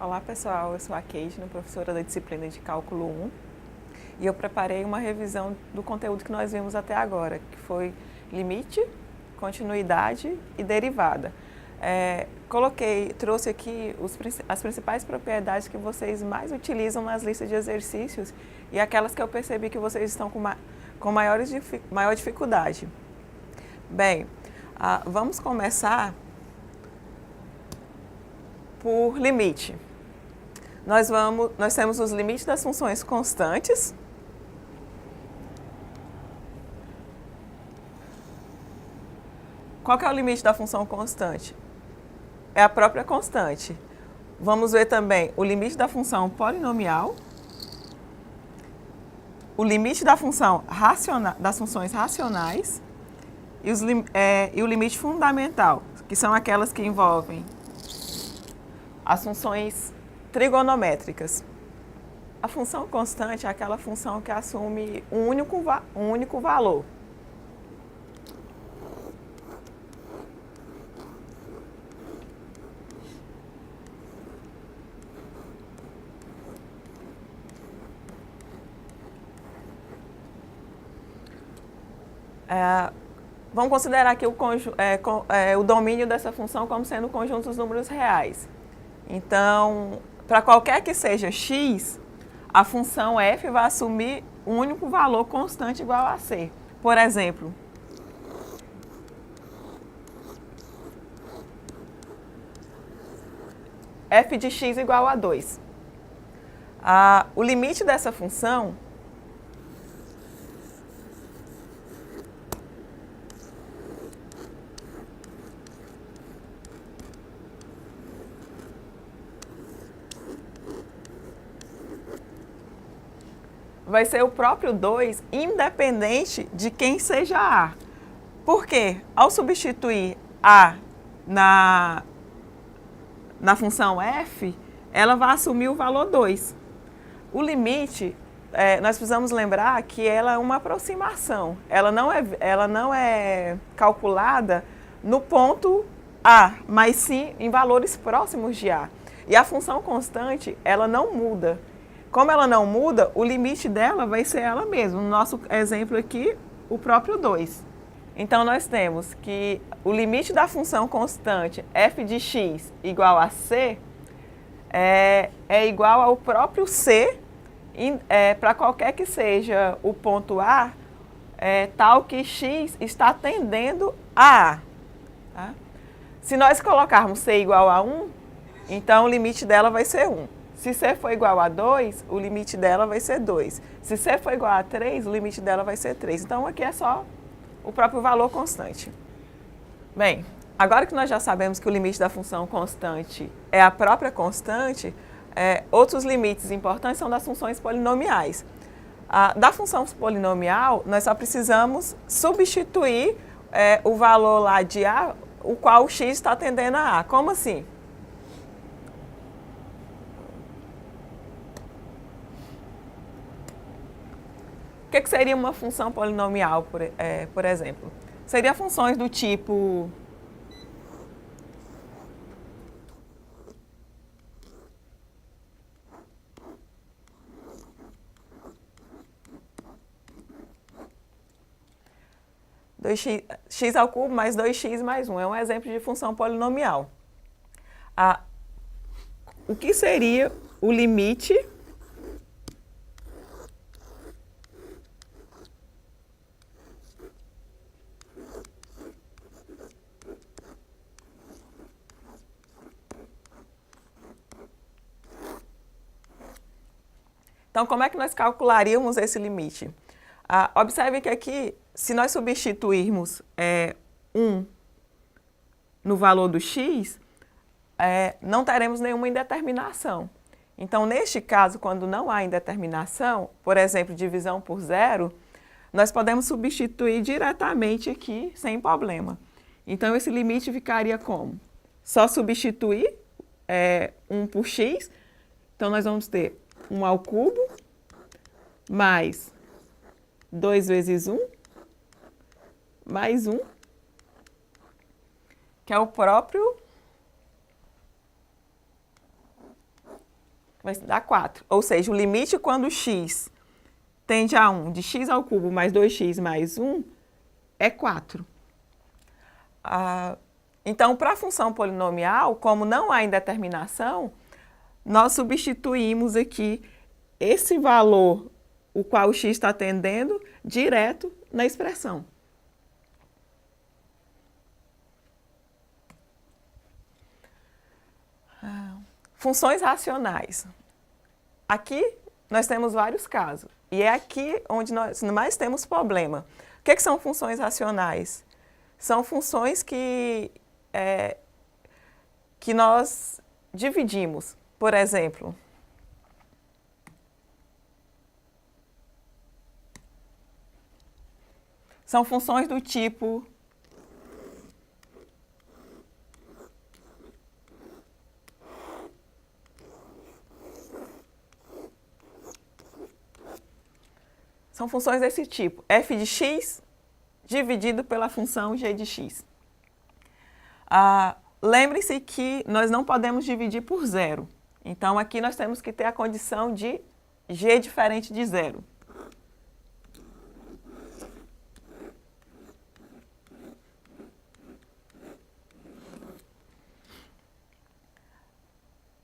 Olá pessoal, eu sou a Kate, professora da disciplina de Cálculo 1 e eu preparei uma revisão do conteúdo que nós vimos até agora, que foi limite, continuidade e derivada. Trouxe aqui as principais propriedades que vocês mais utilizam nas listas de exercícios e aquelas que eu percebi que vocês estão com maior dificuldade. Bem, vamos começar por limite. Nós temos os limites das funções constantes. Qual que é o limite da função constante? É a própria constante. Vamos ver também o limite da função polinomial, o limite da das funções racionais e o limite fundamental, que são aquelas que envolvem as funções trigonométricas. A função constante é aquela função que assume um único valor. Vamos considerar aqui o domínio dessa função como sendo o conjunto dos números reais. Então, para qualquer que seja x, a função f vai assumir um único valor constante igual a c. Por exemplo, f de x igual a 2. O limite dessa função vai ser o próprio 2, independente de quem seja a. Por quê? Ao substituir a na função f, ela vai assumir o valor 2. O limite, nós precisamos lembrar que ela é uma aproximação. Ela não é calculada no ponto A, mas sim em valores próximos de A. E a função constante, ela não muda. Como ela não muda, o limite dela vai ser ela mesma. No nosso exemplo aqui, o próprio 2. Então, nós temos que o limite da função constante f de x igual a c é igual ao próprio c para qualquer que seja o ponto A, tal que x está tendendo a A. Tá? Se nós colocarmos c igual a 1, então o limite dela vai ser 1. Se c for igual a 2, o limite dela vai ser 2. Se c for igual a 3, o limite dela vai ser 3. Então, aqui é só o próprio valor constante. Bem, agora que nós já sabemos que o limite da função constante é a própria constante, outros limites importantes são das funções polinomiais. Da função polinomial, nós só precisamos substituir o valor lá de A, o qual o x está tendendo a A. Como assim? O que seria uma função polinomial, por exemplo? Seria funções do tipo x ao cubo mais 2x mais 1. É um exemplo de função polinomial. O que seria o limite Então, como é que nós calcularíamos esse limite? Observe que aqui, se nós substituirmos 1 no valor do x, não teremos nenhuma indeterminação. Então, neste caso, quando não há indeterminação, por exemplo, divisão por zero, nós podemos substituir diretamente aqui, sem problema. Então, esse limite ficaria como? Só substituir 1 por x, então nós vamos ter 1 ao cubo, mais 2 vezes 1, mais 1, que é o próprio vai dar 4. Ou seja, o limite quando x tende a 1 de x ao cubo mais 2x mais 1 é 4. Então, para a função polinomial, como não há indeterminação, nós substituímos aqui esse valor, o qual o x está tendendo, direto na expressão. Funções racionais. Aqui nós temos vários casos, e é aqui onde nós mais temos problema. O que são funções racionais? São funções que nós dividimos. Por exemplo, são funções do tipo são funções desse tipo, f de x dividido pela função g de x. Lembre-se que nós não podemos dividir por zero. Então, aqui nós temos que ter a condição de g diferente de zero.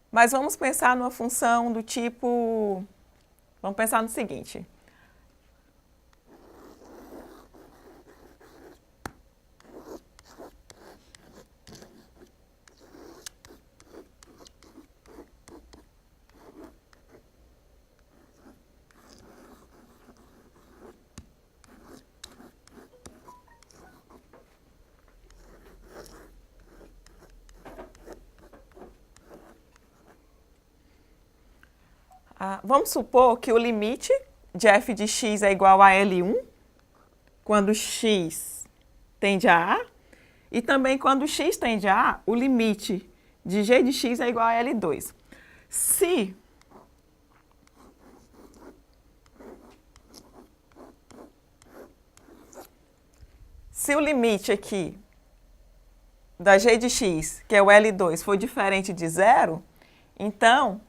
Mas vamos pensar numa função do tipo... Vamos pensar no seguinte. Vamos supor que o limite de f de x é igual a L1, quando x tende a A, e também quando x tende a A, o limite de g de x é igual a L2. Se o limite aqui da g de x, que é o L2, for diferente de zero, então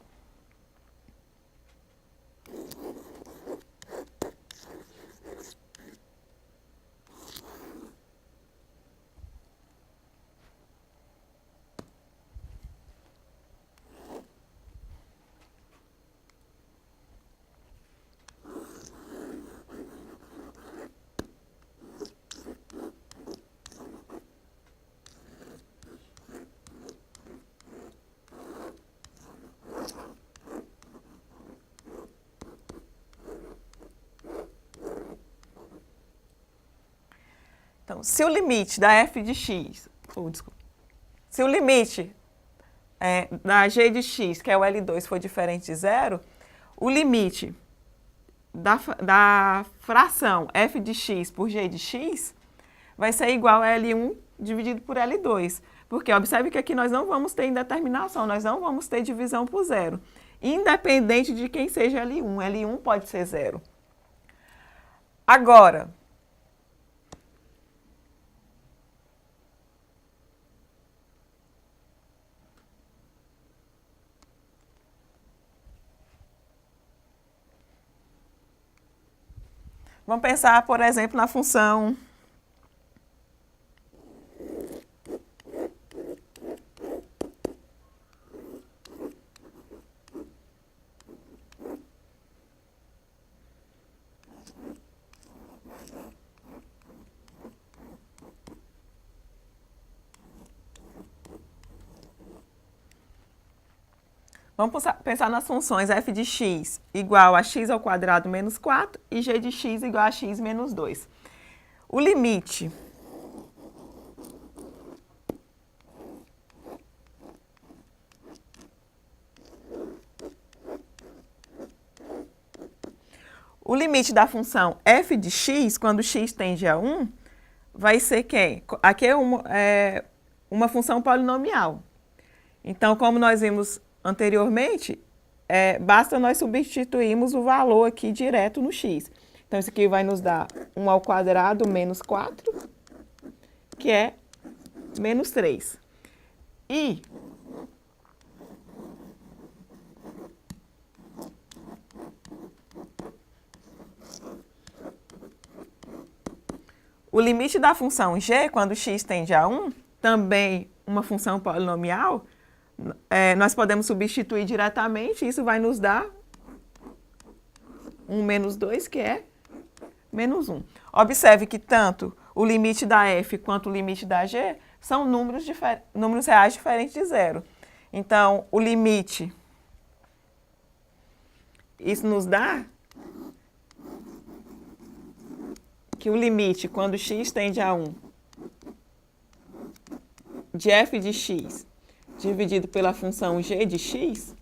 se o limite da f de x, se o limite da g de x, que é o L2, for diferente de zero, o limite da fração f de x por g de x vai ser igual a L1 dividido por L2. Porque observe que aqui nós não vamos ter indeterminação, nós não vamos ter divisão por zero, independente de quem seja L1. L1 pode ser zero. Agora, vamos pensar, por exemplo, na função Vamos pensar nas funções f de x igual a x ao quadrado menos 4 e g de x igual a x menos 2. O limite da função f de x, quando x tende a 1, vai ser quem? Aqui é uma função polinomial. Então, como nós vimos anteriormente, basta nós substituirmos o valor aqui direto no x. Então, isso aqui vai nos dar 1 ao quadrado menos 4, que é menos 3. E O limite da função g, quando x tende a 1, também uma função polinomial, nós podemos substituir diretamente, isso vai nos dar 1 menos 2, que é menos 1. Observe que tanto o limite da f quanto o limite da g são números reais diferentes de zero. Então, o limite, isso nos dá que o limite, quando x tende a 1, de f de x dividido pela função g de x,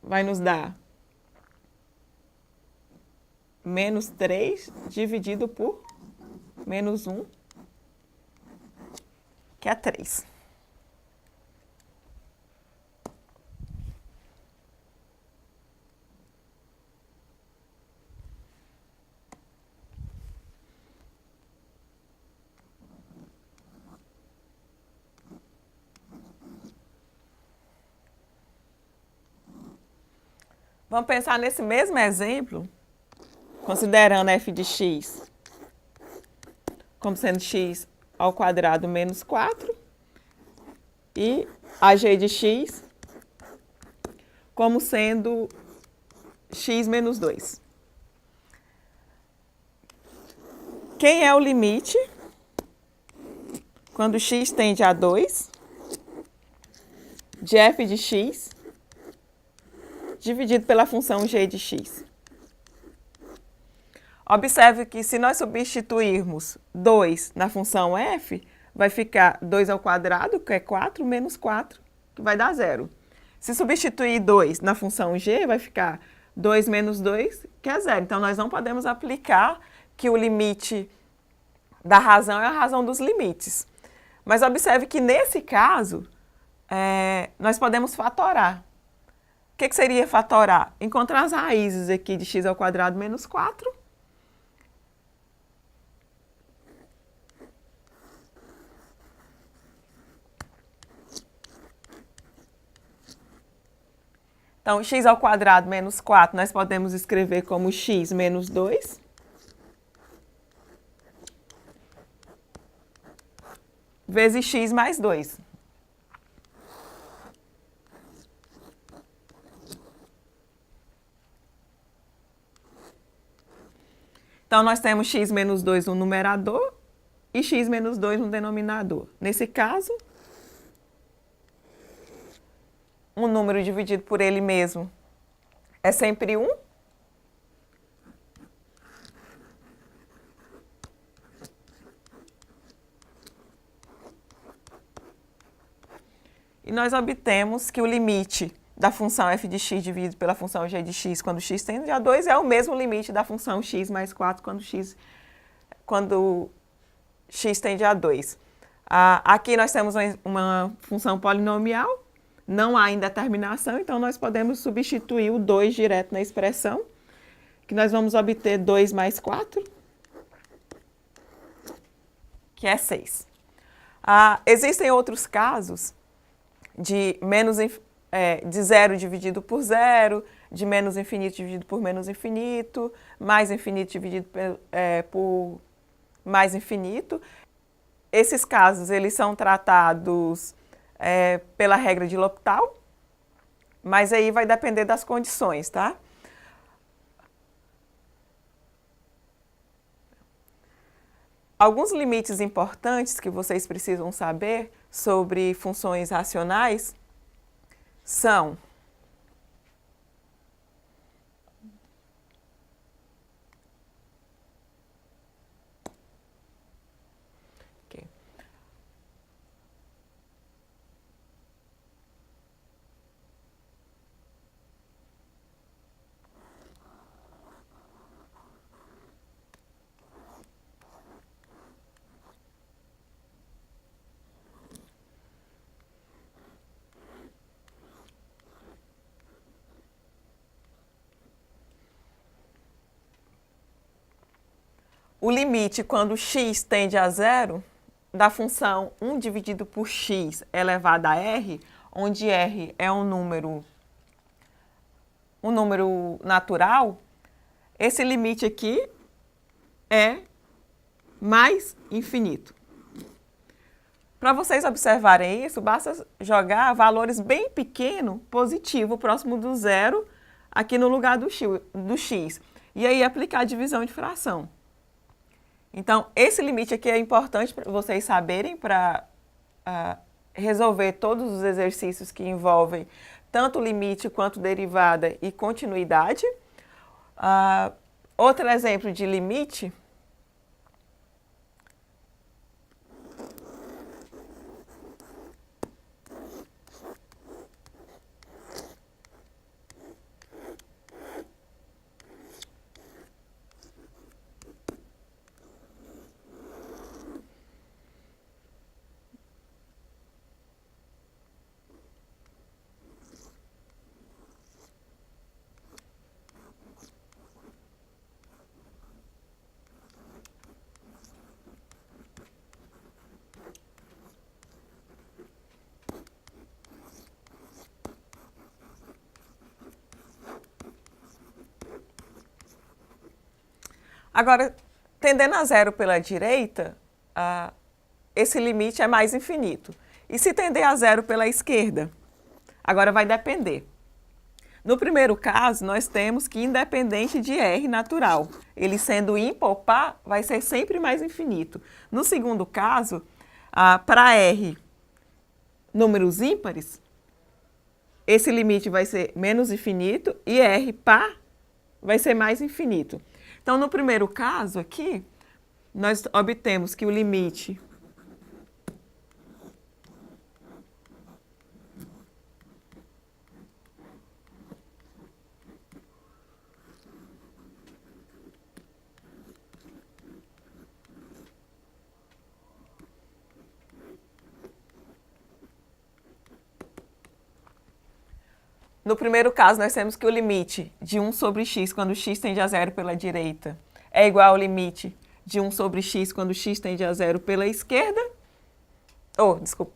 vai nos dar menos 3 dividido por menos 1, que é 3. Vamos pensar nesse mesmo exemplo, considerando f de x como sendo x ao quadrado menos 4 e a g de x como sendo x menos 2. Quem é o limite quando x tende a 2 de f de x dividido pela função g de x? Observe que se nós substituirmos 2 na função f, vai ficar 2 ao quadrado, que é 4, menos 4, que vai dar 0. Se substituir 2 na função g, vai ficar 2 menos 2, que é 0. Então, nós não podemos aplicar que o limite da razão é a razão dos limites. Mas observe que, nesse caso, nós podemos fatorar. O que seria fatorar? Encontrar as raízes aqui de x ao quadrado menos 4. Então, x ao quadrado menos 4, nós podemos escrever como x menos 2. Vezes x mais 2. Então, nós temos x menos 2 no numerador e x menos 2 no denominador. Nesse caso, um número dividido por ele mesmo é sempre 1. E nós obtemos que o limite da função f de x dividido pela função g de x quando x tende a 2 é o mesmo limite da função x mais 4 quando x tende a 2. Aqui nós temos uma função polinomial, não há indeterminação, então nós podemos substituir o 2 direto na expressão, que nós vamos obter 2 mais 4, que é 6. Existem outros casos de zero dividido por zero, de menos infinito dividido por menos infinito, mais infinito dividido por mais infinito. Esses casos, eles são tratados pela regra de L'Hopital, mas aí vai depender das condições, tá? Alguns limites importantes que vocês precisam saber sobre funções racionais são o limite quando x tende a zero da função 1 dividido por x elevado a r, onde r é um número natural. Esse limite aqui é mais infinito. Para vocês observarem isso, basta jogar valores bem pequenos, positivo, próximo do zero, aqui no lugar do x. E aí aplicar a divisão de fração. Então, esse limite aqui é importante para vocês saberem para resolver todos os exercícios que envolvem tanto limite quanto derivada e continuidade. Outro exemplo de limite Agora, tendendo a zero pela direita, esse limite é mais infinito. E se tender a zero pela esquerda? Agora vai depender. No primeiro caso, nós temos que independente de R natural. Ele sendo ímpar ou par, vai ser sempre mais infinito. No segundo caso, para R números ímpares, esse limite vai ser menos infinito e R par vai ser mais infinito. Então, no primeiro caso aqui, nós obtemos que o limite No primeiro caso, nós temos que o limite de 1 sobre x, quando x tende a zero pela direita, é igual ao limite de 1 sobre x, quando x tende a zero pela esquerda. Desculpa.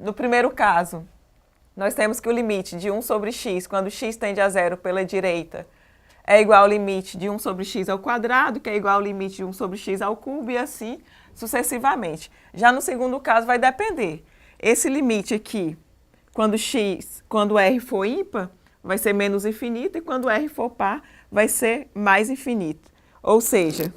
No primeiro caso, nós temos que o limite de 1 sobre x, quando x tende a zero pela direita, é igual ao limite de 1 sobre x ao quadrado, que é igual ao limite de 1 sobre x ao cubo, e assim sucessivamente. Já no segundo caso, vai depender. Esse limite aqui, quando R for ímpar, vai ser menos infinito, e quando R for par, vai ser mais infinito. Ou seja,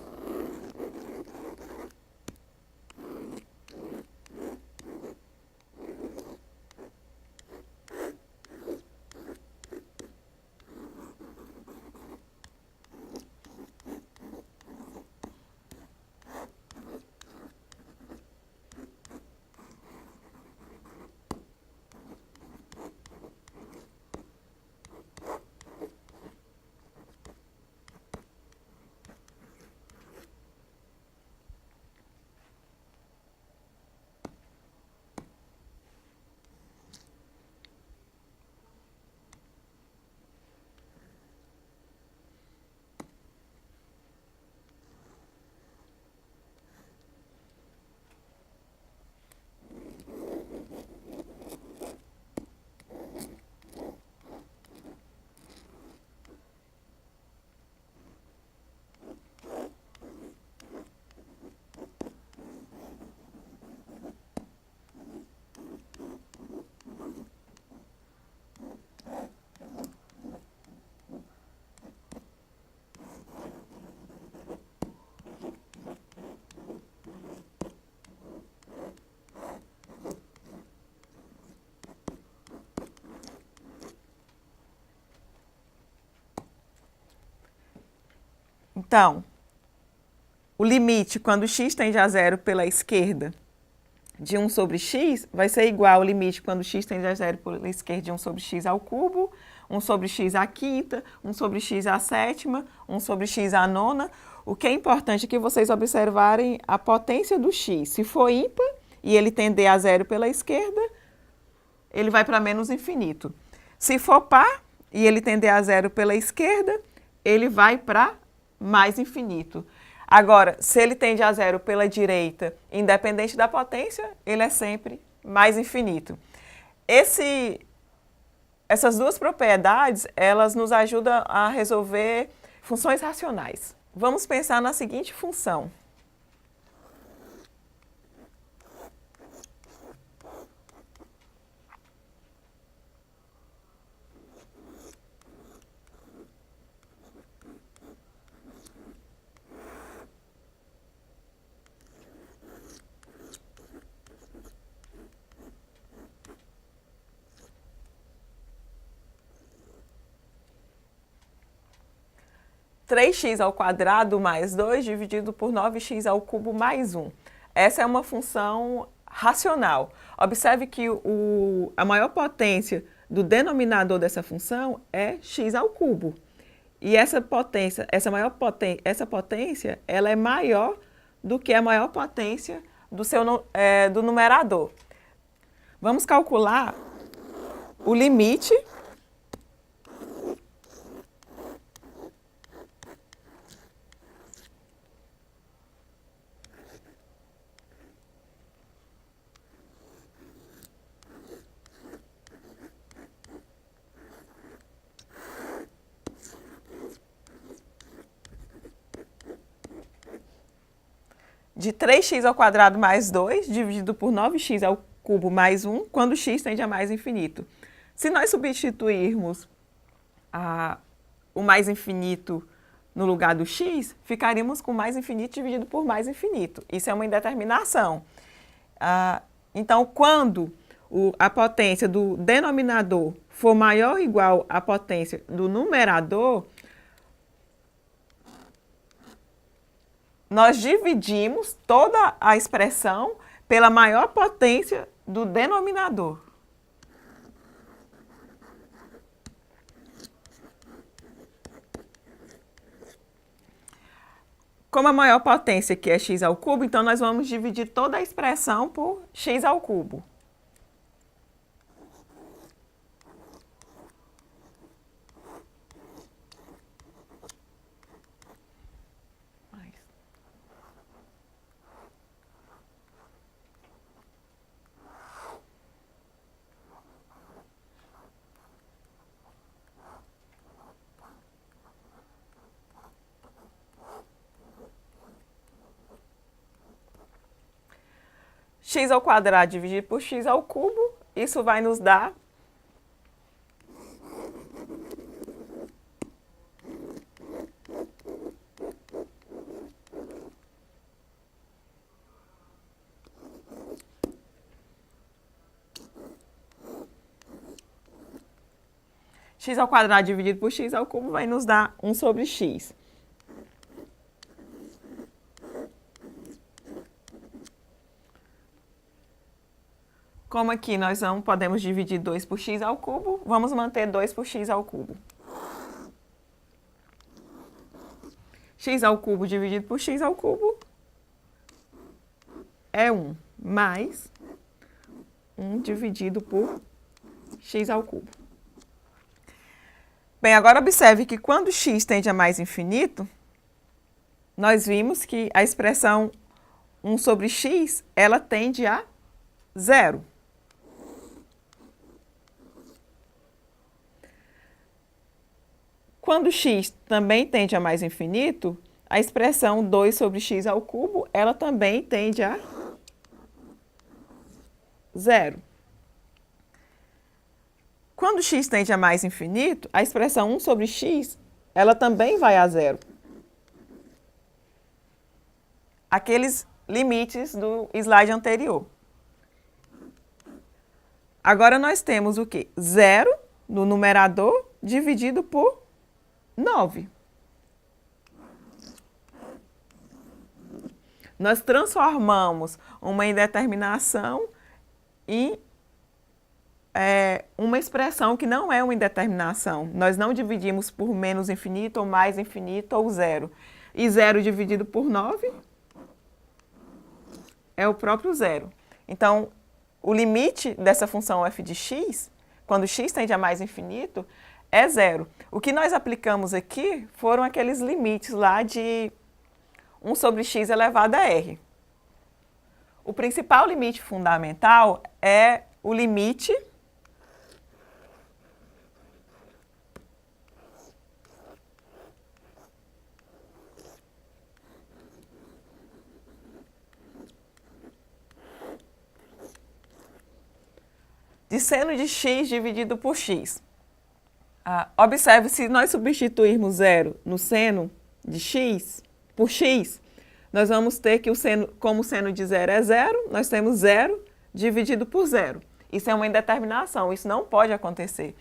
então, o limite quando x tende a zero pela esquerda de 1 sobre x vai ser igual ao limite quando x tende a zero pela esquerda de 1 sobre x ao cubo, 1 sobre x à quinta, 1 sobre x à sétima, 1 sobre x à nona. O que é importante é que vocês observarem a potência do x. Se for ímpar e ele tender a zero pela esquerda, ele vai para menos infinito. Se for par e ele tender a zero pela esquerda, ele vai para mais infinito. Agora, se ele tende a zero pela direita, independente da potência, ele é sempre mais infinito. Essas duas propriedades, elas nos ajudam a resolver funções racionais. Vamos pensar na seguinte função. Três x ao quadrado mais 2 dividido por 9x ao cubo mais 1. Essa é uma função racional. Observe que a maior potência do denominador dessa função é x ao cubo. E essa potência, essa potência, ela é maior do que a maior potência do numerador. Vamos calcular o limite de 3x ao quadrado mais 2, dividido por 9x ao cubo mais 1, quando x tende a mais infinito. Se nós substituirmos o mais infinito no lugar do x, ficaríamos com mais infinito dividido por mais infinito. Isso é uma indeterminação. Então, quando a potência do denominador for maior ou igual à potência do numerador, nós dividimos toda a expressão pela maior potência do denominador. Como a maior potência aqui é x ao cubo, então nós vamos dividir toda a expressão por x ao cubo. X ao quadrado dividido por x ao cubo, isso vai nos dar x ao quadrado dividido por x ao cubo vai nos dar 1 sobre x. Como aqui nós não podemos dividir 2 por x ao cubo, vamos manter 2 por x ao cubo. X ao cubo dividido por x ao cubo é 1, mais 1 dividido por x ao cubo. Bem, agora observe que quando x tende a mais infinito, nós vimos que a expressão 1 sobre x, ela tende a 0. Quando x também tende a mais infinito, a expressão 2 sobre x ao cubo, ela também tende a 0. Quando x tende a mais infinito, a expressão 1 sobre x, ela também vai a 0. Aqueles limites do slide anterior. Agora nós temos o quê? 0 no numerador dividido por 9. Nós transformamos uma indeterminação em uma expressão que não é uma indeterminação. Nós não dividimos por menos infinito, ou mais infinito, ou 0. E 0 dividido por 9 é o próprio 0. Então, o limite dessa função f de x, quando x tende a mais infinito, é 0. O que nós aplicamos aqui foram aqueles limites lá de 1 sobre x elevado a r. O principal limite fundamental é o limite de seno de x dividido por x. Observe, se nós substituirmos zero no seno de x por x, nós vamos ter que, como o seno de zero é zero, nós temos zero dividido por zero. Isso é uma indeterminação, isso não pode acontecer.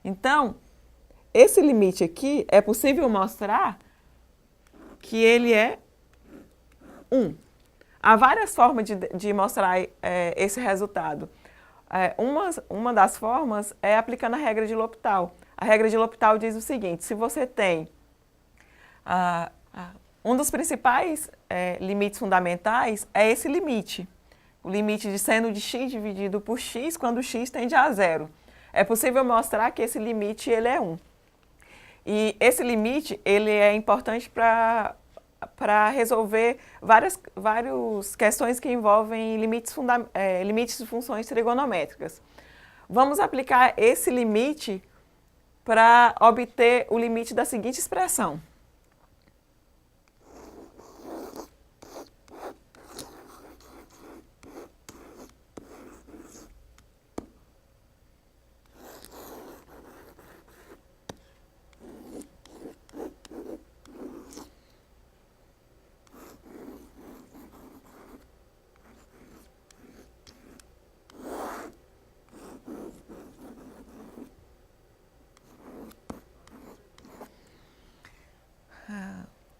Então, esse limite aqui é possível mostrar que ele é 1. Há várias formas de mostrar esse resultado. Uma das formas é aplicando a regra de L'Hopital. A regra de L'Hopital diz o seguinte: se você tem um dos principais limites fundamentais é esse limite, o limite de seno de x dividido por x quando x tende a zero. É possível mostrar que esse limite ele é 1. E esse limite ele é importante para resolver várias questões que envolvem limites de funções trigonométricas. Vamos aplicar esse limite para obter o limite da seguinte expressão.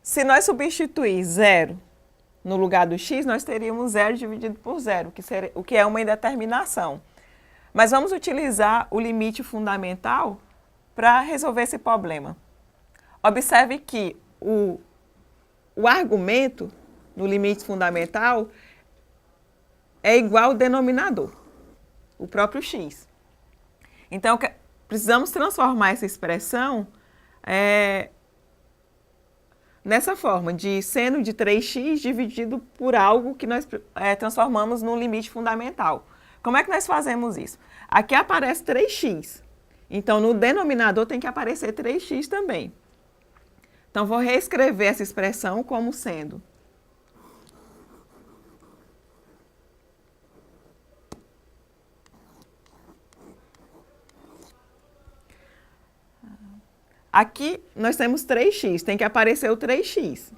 Se nós substituir zero no lugar do x, nós teríamos zero dividido por zero, o que é uma indeterminação. Mas vamos utilizar o limite fundamental para resolver esse problema. Observe que o argumento no limite fundamental é igual ao denominador, o próprio x. Então, precisamos transformar essa expressão nessa forma, de seno de 3x dividido por algo que nós transformamos num limite fundamental. Como é que nós fazemos isso? Aqui aparece 3x, então no denominador tem que aparecer 3x também. Então, vou reescrever essa expressão como sendo aqui nós temos 3x, tem que aparecer o 3x.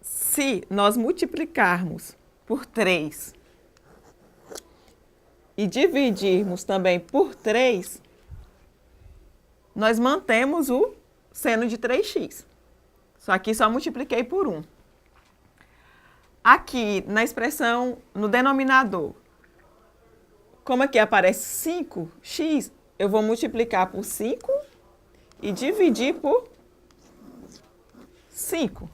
Se nós multiplicarmos por 3 e dividirmos também por 3, nós mantemos o seno de 3x. Só que só multipliquei por 1. Aqui, na expressão, no denominador, como aqui aparece 5x, eu vou multiplicar por 5 e dividir por 5.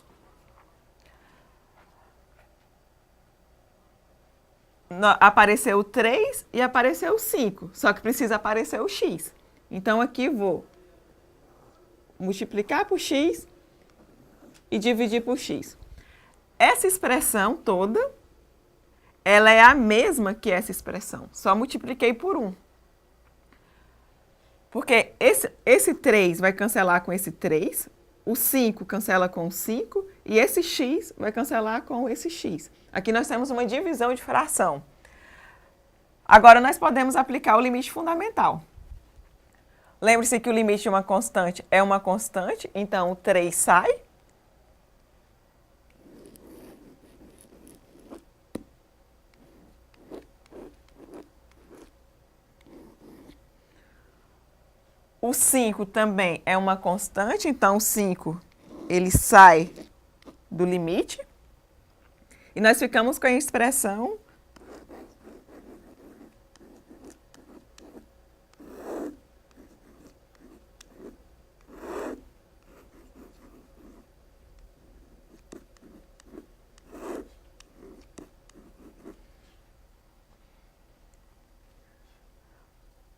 Apareceu o 3 e apareceu o 5, só que precisa aparecer o x. Então, aqui vou multiplicar por x e dividir por x. Essa expressão toda, ela é a mesma que essa expressão, só multipliquei por 1. Porque esse 3 vai cancelar com esse 3, o 5 cancela com o 5 e esse x vai cancelar com esse x. Aqui nós temos uma divisão de fração. Agora, nós podemos aplicar o limite fundamental. Lembre-se que o limite de uma constante é uma constante, então o 3 sai. O 5 também é uma constante, então o 5 ele sai do limite. E nós ficamos com a expressão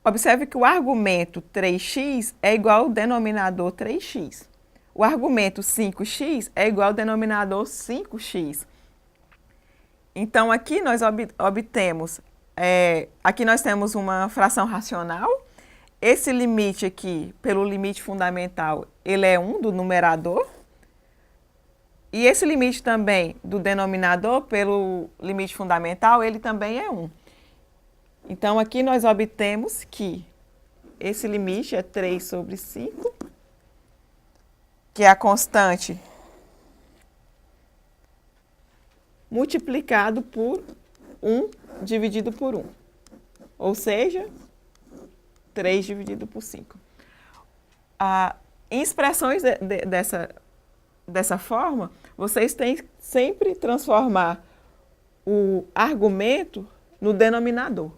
observe que o argumento 3x é igual ao denominador 3x. O argumento 5x é igual ao denominador 5x. Então, aqui nós obtemos, aqui nós temos uma fração racional. Esse limite aqui, pelo limite fundamental, ele é 1 do numerador. E esse limite também do denominador, pelo limite fundamental, ele também é 1. Então, aqui nós obtemos que esse limite é 3 sobre 5, que é a constante multiplicado por 1 dividido por 1. Ou seja, 3 dividido por 5. Em expressões dessa forma, vocês têm que sempre transformar o argumento no denominador.